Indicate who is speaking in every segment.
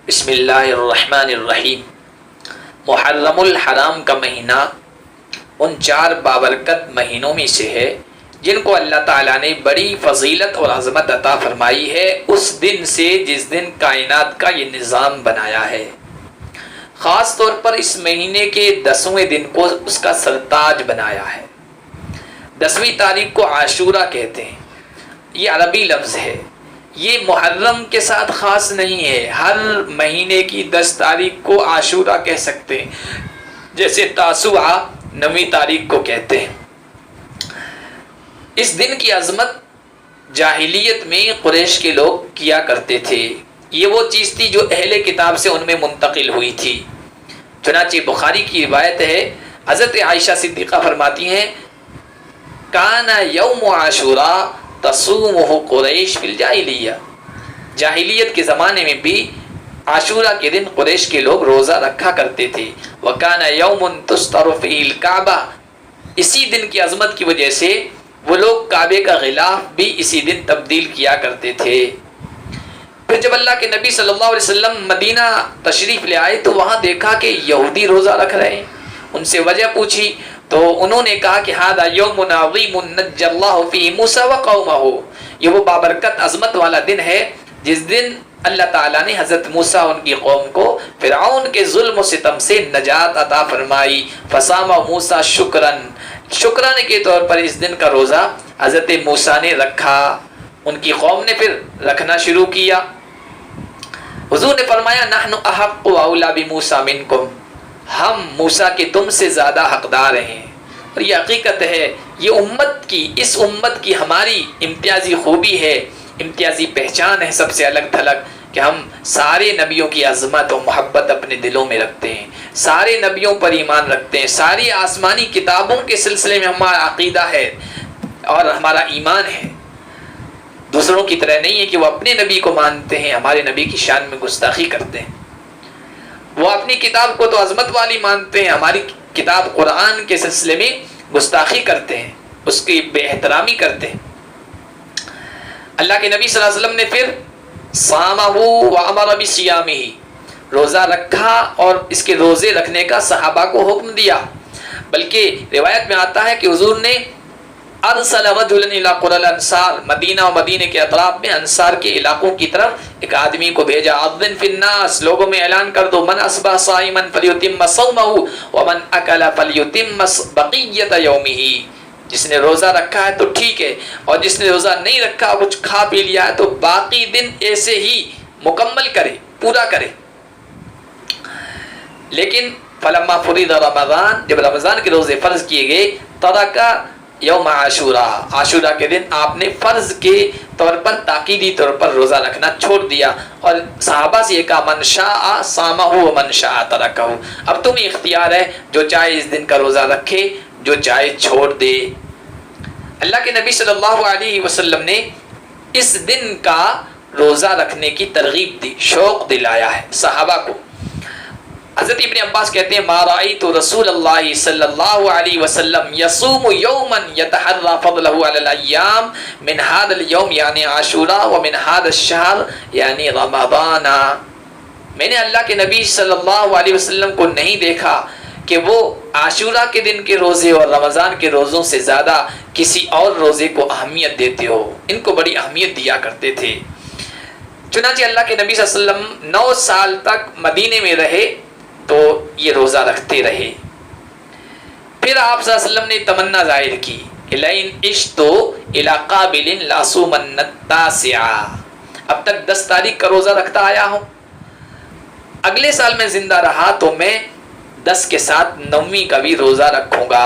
Speaker 1: بسم اللہ الرحمن الرحیم۔ محرم الحرام کا مہینہ ان 4 بابرکت مہینوں میں سے ہے جن کو اللہ تعالیٰ نے بڑی فضیلت اور عظمت عطا فرمائی ہے اس دن سے جس دن کائنات کا یہ نظام بنایا ہے۔ خاص طور پر اس مہینے کے 10ویں دن کو اس کا سرتاج بنایا ہے۔ 10ویں تاریخ کو عاشورہ کہتے ہیں، یہ عربی لفظ ہے، یہ محرم کے ساتھ خاص نہیں ہے، ہر مہینے کی 10 تاریخ کو عاشورہ کہہ سکتے ہیں، جیسے تاسوعہ 9ویں تاریخ کو کہتے ہیں۔ اس دن کی عظمت جاہلیت میں قریش کے لوگ کیا کرتے تھے، یہ وہ چیز تھی جو اہل کتاب سے ان میں منتقل ہوئی تھی۔ چنانچہ بخاری کی روایت ہے، حضرت عائشہ صدیقہ فرماتی ہیں کان یوم عاشورہ تصومہ قریش فی الجاہلیہ، جاہلیت کے زمانے میں بھی عاشورہ کے دن قریش کے لوگ روزہ رکھا کرتے تھے۔ وکان یوم تستر فیہ الکعبہ، اسی دن کی عظمت کی وجہ سے وہ لوگ کعبے کا غلاف بھی اسی دن تبدیل کیا کرتے تھے۔ پھر جب اللہ کے نبی صلی اللہ علیہ وسلم مدینہ تشریف لے آئے تو وہاں دیکھا کہ یہودی روزہ رکھ رہے ہیں، ان سے وجہ پوچھی تو انہوں نے کہا کہ ھذا یوم عظیم نجی اللہ فیہ موسیٰ وقومہ، یہ وہ بابرکت عظمت والا دن ہے جس دن اللہ تعالیٰ نے حضرت موسیٰ ان کی قوم کو فرعون کے ظلم و ستم سے نجات عطا فرمائی۔ فصام موسیٰ شکرانے کے طور پر اس دن کا روزہ حضرت موسیٰ نے رکھا، ان کی قوم نے پھر رکھنا شروع کیا۔ حضور نے فرمایا نحن احق و اولی بموسیٰ منکم، ہم موسیٰ کے تم سے زیادہ حقدار ہیں۔ اور یہ حقیقت ہے، یہ اس امت کی ہماری امتیازی خوبی ہے، امتیازی پہچان ہے سب سے الگ تھلگ، کہ ہم سارے نبیوں کی عظمت و محبت اپنے دلوں میں رکھتے ہیں، سارے نبیوں پر ایمان رکھتے ہیں، ساری آسمانی کتابوں کے سلسلے میں ہمارا عقیدہ ہے اور ہمارا ایمان ہے۔ دوسروں کی طرح نہیں ہے کہ وہ اپنے نبی کو مانتے ہیں، ہمارے نبی کی شان میں گستاخی کرتے ہیں۔ وہ اپنی کتاب کو تو عظمت والی مانتے ہیں، ہماری کتاب قرآن کے سلسلے میں گستاخی کرتے ہیں، اس کی بے احترامی کرتے ہیں۔ اللہ کے نبی صلی اللہ علیہ وسلم نے پھر صامہ وامر بصیامہ، روزہ رکھا اور اس کے روزے رکھنے کا صحابہ کو حکم دیا۔ بلکہ روایت میں آتا ہے کہ حضور نے ارسل رجلا الی قری الانصار، مدینہ و مدینے کے اطراف میں انصار کے علاقوں کی طرف ایک آدمی کو بھیجا، اذن فی الناس، لوگوں میں اعلان کر دو، من اصبح صائما فلیتم صومہ ومن اکل فلیتم بقیۃ یومہ، جس نے روزہ رکھا ہے تو ٹھیک ہے، اور جس نے روزہ نہیں رکھا کچھ کھا پی لیا ہے تو باقی دن ایسے ہی مکمل کرے، پورا کرے۔ لیکن فلما فرض رمضان، جب رمضان کے روزے فرض کیے گئے، ترک یوم عاشورہ، عاشورہ کے دن آپ نے فرض کے طور پر تاکیدی طور پر روزہ رکھنا چھوڑ دیا، اور صحابہ سے یہ کہا من شاء صامہ ومن شاء ترکہ، اب تمہیں اختیار ہے، جو چاہے اس دن کا روزہ رکھے، جو چاہے چھوڑ دے۔ اللہ کے نبی صلی اللہ علیہ وسلم نے اس دن کا روزہ رکھنے کی ترغیب دی، شوق دلایا ہے صحابہ کو۔ حضرت ابن عباس کہتے ہیں ما رأیت رسول اللہ صلی اللہ علیہ وسلم یصوم یوما یتحری فضلہ علی الایام من ھذا اليوم یعنی عاشورہ ومن ھذا الشہر یعنی رمضان، میں نے اللہ کے نبی صلی اللہ علیہ وسلم کو نہیں دیکھا کہ وہ عاشورہ کے دن کے روزے اور رمضان کے روزوں سے زیادہ کسی اور روزے کو اہمیت دیتے ہو، ان کو بڑی اہمیت دیا کرتے تھے۔ چنانچہ اللہ کے نبی صلی اللہ علیہ وسلم 9 سال تک مدینے میں رہے تو یہ روزہ رکھتے رہے۔ پھر آپ صلی اللہ علیہ وسلم نے تمنا ظاہر کی کہ لئن عشت الی قابل لاصومن التاسع، اب تک 10 تاریخ کا روزہ رکھتا آیا ہوں، اگلے سال میں زندہ رہا تو میں 10 کے ساتھ 9ویں کا بھی روزہ رکھوں گا۔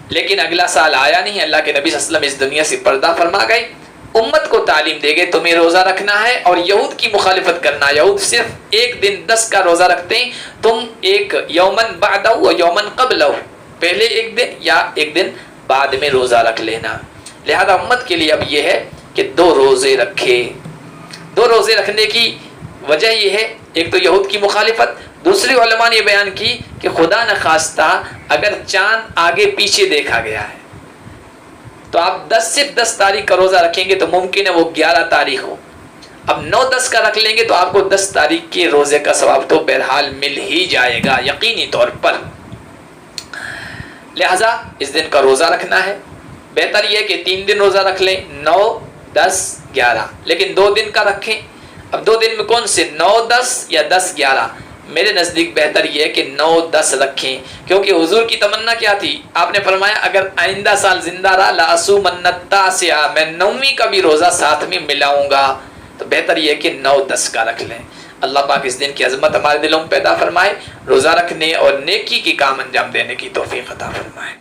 Speaker 1: لیکن اگلا سال آیا نہیں، اللہ کے نبی صلی اللہ علیہ وسلم اس دنیا سے پردہ فرما گئے، امت کو تعلیم دے گئے تمہیں روزہ رکھنا ہے اور یہود کی مخالفت کرنا، یہود صرف ایک دن 10 کا روزہ رکھتے ہیں، تم ایک یومن بعدہ و یومن قبلہ، پہلے ایک دن یا ایک دن بعد میں روزہ رکھ لینا۔ لہذا امت کے لیے اب یہ ہے کہ 2 روزے رکھے۔ 2 روزے رکھنے کی وجہ یہ ہے، ایک تو یہود کی مخالفت، دوسری علماء نے یہ بیان کی کہ خدا نخواستہ اگر چاند آگے پیچھے دیکھا گیا ہے تو آپ صرف 10 تاریخ کا روزہ رکھیں گے تو ممکن ہے وہ 11 تاریخ ہو، اب 9-10 کا رکھ لیں گے تو آپ کو 10 تاریخ کے روزے کا ثواب تو بہرحال مل ہی جائے گا یقینی طور پر. لہذا اس دن کا روزہ رکھنا ہے. بہتر یہ کہ 3 دن روزہ رکھ لیں، 9، 10، 11، لیکن 2 دن کا رکھیں. اب 2 دن میں کون سے، 9، 10 یا 10، 11؟ میرے نزدیک بہتر یہ ہے کہ 9، 10 رکھیں، کیونکہ حضور کی تمنا کیا تھی؟ آپ نے فرمایا اگر آئندہ سال زندہ رہا لَأَصُومَنَّ التَّاسِعَ، میں 9ویں کا بھی روزہ ساتھ میں ملاؤں گا. تو بہتر یہ ہے کہ 9، 10 کا رکھ لیں. اللہ پاک اس دن کی عظمت ہمارے دلوں میں پیدا فرمائے، روزہ رکھنے اور نیکی کے کام انجام دینے کی توفیق عطا فرمائے.